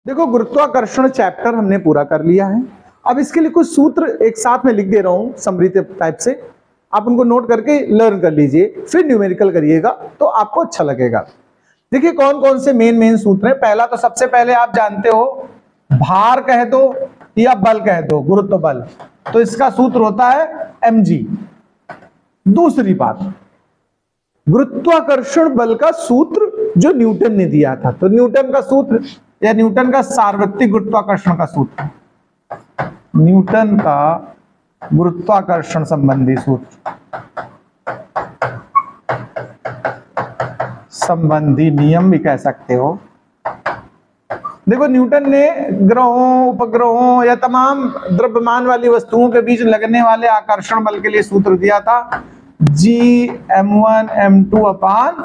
देखो, गुरुत्वाकर्षण चैप्टर हमने पूरा कर लिया है। अब इसके लिए कुछ सूत्र एक साथ में लिख दे रहा हूं समरी टाइप से, आप उनको नोट करके लर्न कर लीजिए, फिर न्यूमेरिकल करिएगा तो आपको अच्छा लगेगा। देखिए कौन कौन से मेन सूत्र हैं। पहला तो सबसे पहले आप जानते हो, भार कह दो या बल कह दो, गुरुत्व बल, तो इसका सूत्र होता है mg। दूसरी बात, गुरुत्वाकर्षण बल का सूत्र जो न्यूटन ने दिया था, तो न्यूटन का सूत्र या न्यूटन का सार्वत्रिक गुरुत्वाकर्षण का सूत्र, न्यूटन का गुरुत्वाकर्षण संबंधी सूत्र, संबंधी नियम भी कह सकते हो। देखो, न्यूटन ने ग्रहों, उपग्रहों या तमाम द्रव्यमान वाली वस्तुओं के बीच लगने वाले आकर्षण बल के लिए सूत्र दिया था, Gm1m2 अपान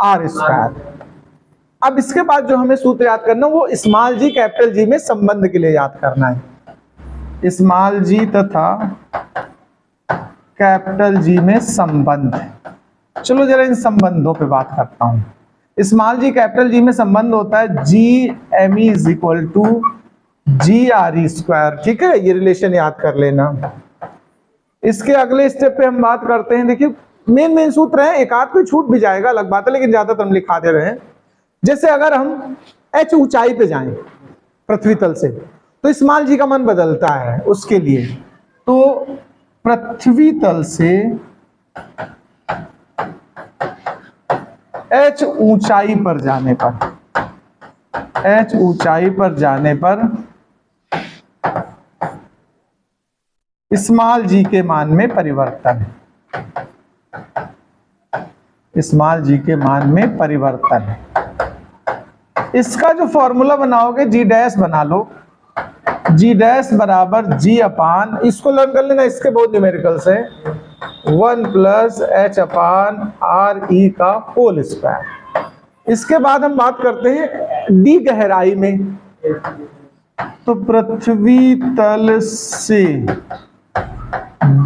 r स्क्वायर। अब इसके बाद जो हमें सूत्र याद करना वो स्मॉल जी कैपिटल जी में संबंध के लिए याद करना है। स्मॉल जी तथा कैपिटल जी में संबंध। चलो जरा इन संबंधों पे बात करता हूं। स्मॉल जी कैपिटल जी में संबंध होता है Gme is equal to GRe square. ठीक है, ये रिलेशन याद कर लेना। इसके अगले स्टेप पे हम बात करते हैं। देखिए मेन सूत्र है, एक आध कोई छूट भी जाएगा अलग बात है, लेकिन ज्यादातर हम लिखा दे रहे हैं। जैसे अगर हम h ऊंचाई पे जाएं पृथ्वी तल से, तो स्मॉल जी का मान बदलता है उसके लिए। तो पृथ्वी तल से h ऊंचाई पर जाने पर, h ऊंचाई पर जाने पर स्मॉल जी के मान में परिवर्तन, स्मॉल जी के मान में परिवर्तन। इसका जो फॉर्मूला बनाओगे G डैश बना लो, G डैश बराबर G अपान, इसको लर्न कर लेना, इसके बहुत न्यूमेरिकल्स है, 1 प्लस h अपान आर ई का होल स्क्वायर। इसके बाद हम बात करते हैं D गहराई में। तो पृथ्वी तल से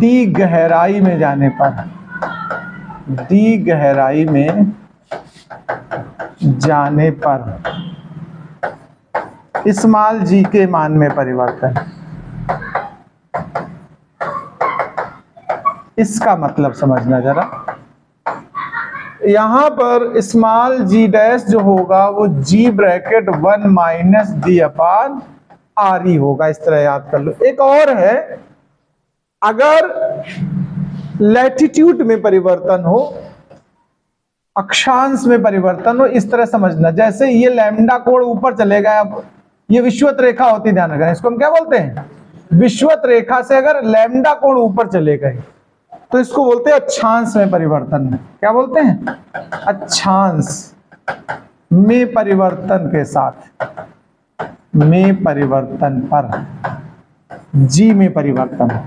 D गहराई में जाने पर, D गहराई में जाने पर स्मॉल जी के मान में परिवर्तन। इसका मतलब समझना जरा, यहां पर स्मॉल जी डैश जो होगा वो G ब्रैकेट 1 माइनस D अपान आर ई होगा। इस तरह याद कर लो। एक और है, अगर लैटिट्यूड में परिवर्तन हो, अक्षांश में परिवर्तन हो, इस तरह समझना। जैसे ये लैम्डा कोण ऊपर चले गया, अब ये विषुवत रेखा होती, ध्यान रखना, इसको हम क्या बोलते हैं, विषुवत रेखा से अगर लैम्डा कोण ऊपर चले गए तो इसको बोलते हैं अक्षांश में परिवर्तन। में क्या बोलते हैं, अक्षांश में परिवर्तन के साथ, में परिवर्तन पर जी में परिवर्तन।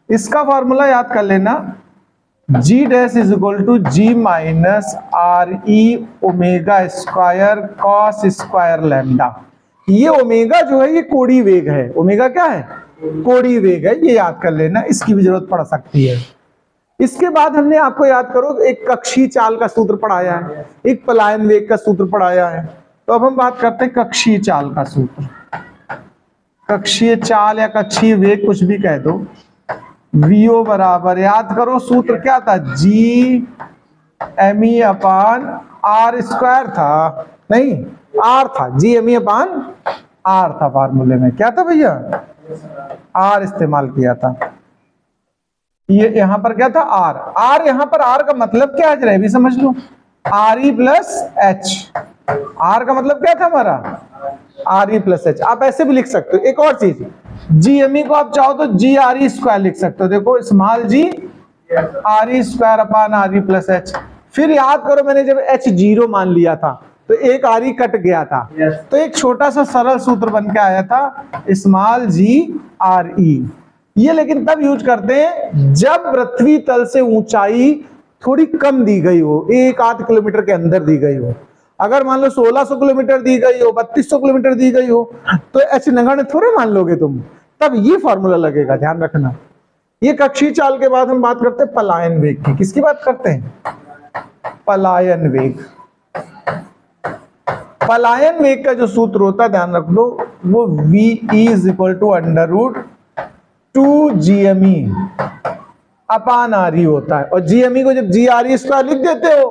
इसका फॉर्मूला याद कर लेना, G dash is equal to G minus R E omega square cos square lambda. ये ओमेगा जो है ये कोणीय वेग है। ओमेगा क्या है, कोणीय वेग है, ये याद कर लेना, इसकी भी जरूरत पड़ सकती है। इसके बाद हमने आपको याद करो एक कक्षीय चाल का सूत्र पढ़ाया है, एक पलायन वेग का सूत्र पढ़ाया है। तो अब हम बात करते हैं कक्षीय चाल का सूत्र। कक्षीय चाल या कक्षीय वेग कुछ भी कह दो, वीओ बराबर, याद करो सूत्र क्या था, G M E upon R square था, नहीं आर था, G M E upon are था। फार्मूले में क्या था भैया, आर इस्तेमाल किया था। ये यहां पर क्या था, आर। आर यहां पर आर का मतलब क्या है, जरा भी समझ लो, R E plus H. R का मतलब क्या था हमारा, आर ई प्लस एच। आप ऐसे भी लिख सकते हो। एक और चीज, जी एम ई को आप चाहो तो जी आर ई स्क्वायर लिख सकते हो। देखो small G R E square upon R E plus H. फिर याद करो, मैंने जब एच 0 मान लिया था तो एक आर ई कट गया था, तो एक छोटा सा सरल सूत्र बन के आया था, स्मॉल जी आर ई। ये लेकिन तब यूज करते हैं जब पृथ्वी तल से ऊंचाई थोड़ी कम दी गई हो, 1-8 किलोमीटर के अंदर दी गई हो। अगर मान लो 1600 किलोमीटर दी गई हो, 3200 किलोमीटर दी गई हो, तो एच नगण्य थोड़े मान लोगे तुम, तब ये फॉर्मूला लगेगा, ध्यान रखना। ये कक्षीय चाल के बाद हम बात करते हैं पलायन वेग की। किसकी बात करते हैं, पलायन वेग। पलायन वेग का जो सूत्र होता है ध्यान रख लो, वो V is equal to under root 2GME upon RE होता है। और GME को जब GRE स्क्वायर लिख देते हो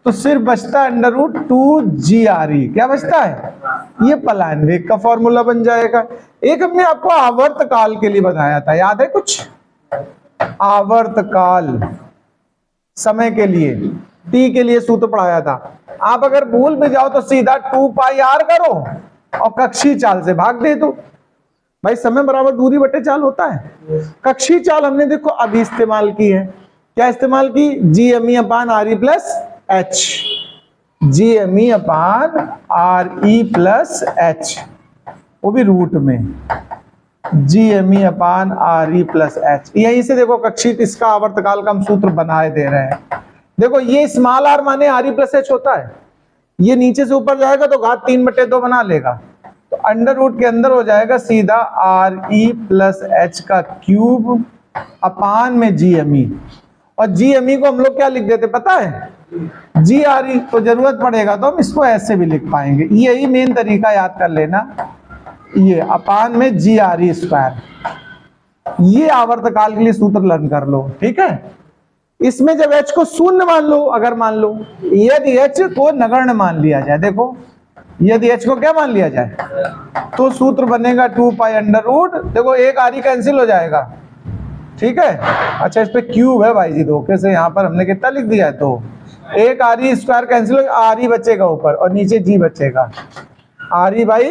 तो सिर्फ बचता है अंडर रूट 2GRE। क्या बचता है? ये पलायन वेग का फॉर्मूला बन जाएगा। एक हमने आपको आवर्तकाल के लिए बताया था, याद है कुछ? आवर्तकाल समय के लिए, T के लिए सूत्र पढ़ाया था। आप अगर भूल भी जाओ तो सीधा 2πr करो और कक्षीय चाल से भाग दे दो। भाई समय बराबर दूरी बटे चाल होता है। कक्षीय चाल हमने देखो अभी इस्तेमाल की है। क्या इस्तेमाल की? GME अपान RE प्लस H। GME अपान RE प्लस H, वो भी रूट में GME अपान RE प्लस H। यहीं से देखो कक्षीय इसका आवर्तकाल का हम सूत्र बनाए दे रहे हैं। देखो ये स्मॉल r माने RE प्लस H होता है। ये नीचे से ऊपर जाएगा तो घात 3/2 बना लेगा, तो अंडर रूट के अंदर हो जाएगा सीधा RE प्लस H का क्यूब अपान में GME। और GME को हम लोग क्या लिख देते पता है? GRE। तो जरूरत पड़ेगा तो हम इसको ऐसे भी लिख पाएंगे। यही मेन तरीका याद कर लेना, ये अपान में GRE स्क्वायर। ये आवर्तकाल के लिए सूत्र लर्न कर लो, ठीक है। इसमें जब h को शून्य मान लो, अगर मान लो यदि h को नगण्य मान लिया जाए, देखो यदि h को क्या मान लिया जाए तो सूत्र बनेगा 2π अंडर रूट, देखो एक RE कैंसिल हो जाएगा, ठीक है। अच्छा इस पे क्यूब है भाई जी, धोखे से यहाँ पर हमने कितना लिख दिया है, तो एक RE स्क्वायर कैंसिल हो, RE बचेगा ऊपर और नीचे G बचेगा, RE बाई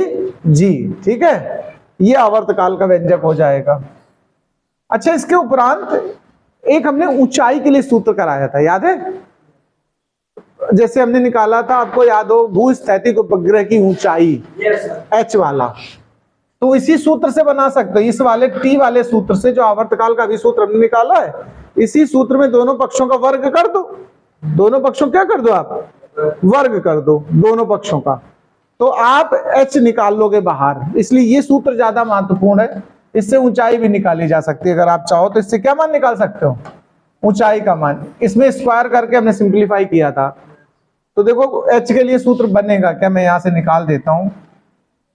G, ठीक है। ये आवर्तकाल का व्यंजक हो जाएगा। अच्छा इसके उपरांत एक हमने ऊंचाई के लिए सूत्र कराया था, याद है? जैसे हमने निकाला था, आपको याद हो, भूस्थैतिक उपग्रह की ऊंचाई H वाला, तो इसी सूत्र से बना सकते हो। इस वाले T वाले सूत्र से, जो आवर्तकाल का भी सूत्र हमने निकाला है, इसी सूत्र में दोनों पक्षों का वर्ग कर दो। दोनों पक्षों क्या कर दो आप? वर्ग कर दो दोनों पक्षों का, तो आप H निकाल लोगे बाहर। इसलिए ये सूत्र ज्यादा महत्वपूर्ण है। इससे ऊंचाई भी निकाली जा सकती है, अगर आप चाहो तो इससे क्या मान निकाल सकते हो? ऊंचाई का मान। इसमें स्क्वायर करके हमने सिंप्लीफाई किया था, तो देखो h के लिए सूत्र बनेगा क्या, मैं यहां से निकाल देता हूं।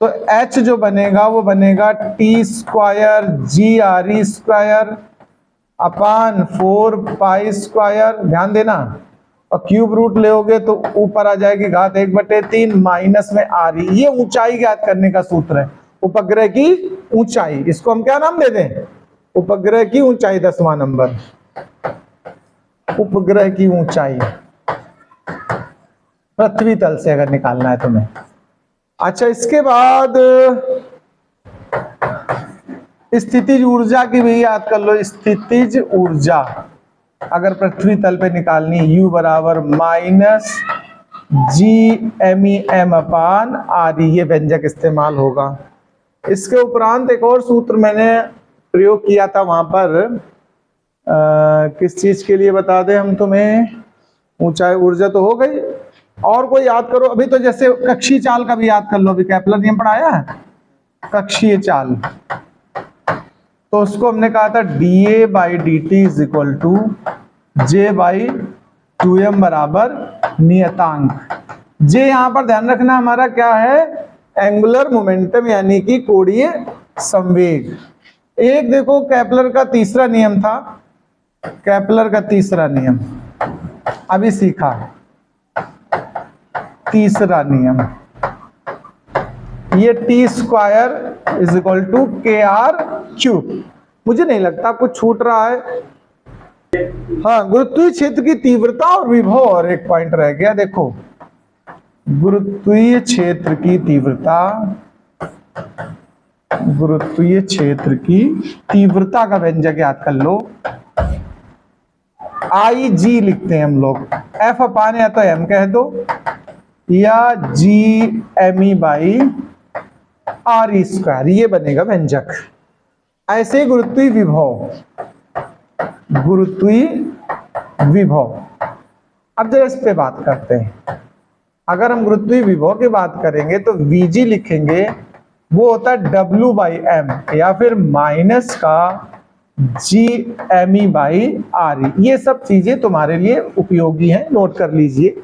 तो h जो बनेगा वो बनेगा t square GRE square upon 4π square, ध्यान देना, और क्यूब रूट लेोगे तो ऊपर आ जाएगी घात 1/3 माइनस में RE। ये ऊंचाई ज्ञात करने का सूत्र है, उपग्रह की ऊंचाई। इसको हम क्या नाम दे दें? उपग्रह की ऊंचाई, 10वां नंबर, उपग्रह की ऊंचाई पृथ्वी तल से अगर निकालना है तुम्हें। अच्छा इसके बाद स्थितिज ऊर्जा की भी याद कर लो। स्थितिज ऊर्जा अगर पृथ्वी तल पे निकालनी, U बराबर माइनस GMEM अपान RE, ये व्यंजक इस्तेमाल होगा। इसके उपरांत एक और सूत्र मैंने प्रयोग किया था वहां पर, किस चीज के लिए बता दें हम तुम्हें? ऊंचाई ऊर्जा तो हो गई, और कोई याद करो अभी तो। जैसे कक्षीय चाल का भी याद कर लो, अभी केपलर नियम पढ़ाया है कक्षीय चाल, तो उसको हमने कहा था dA by dt is equal to J/2m बराबर नियतांक। J यहाँ पर ध्यान रखना हमारा क्या है? एंगुलर मोमेंटम, यानी कि कोणीय संवेग। एक देखो केपलर का तीसरा नियम था, केपलर का तीसरा नियम अभी सीखा, तीसरा नियम, ये t square is equal to KR cube. मुझे नहीं लगता कुछ छूट रहा है। हाँ, गुरुत्वीय क्षेत्र की तीव्रता और विभव, और एक पॉइंट रह गया, देखो गुरुत्वीय क्षेत्र की तीव्रता, गुरुत्वीय क्षेत्र की तीव्रता का व्यंजक याद कर लो। IG लिखते हैं हम लोग, F अपान या तो M कह दो या GME बाई RE स्क्वायर, ये बनेगा व्यंजक। ऐसे गुरुत्वीय विभव, गुरुत्वीय विभव। अब जरा इस पे बात करते हैं। अगर हम गुरुत्वीय विभव की बात करेंगे तो VG लिखेंगे, वो होता है W/m या फिर माइनस का GME बाई RE। ये सब चीजें तुम्हारे लिए उपयोगी हैं, नोट कर लीजिए।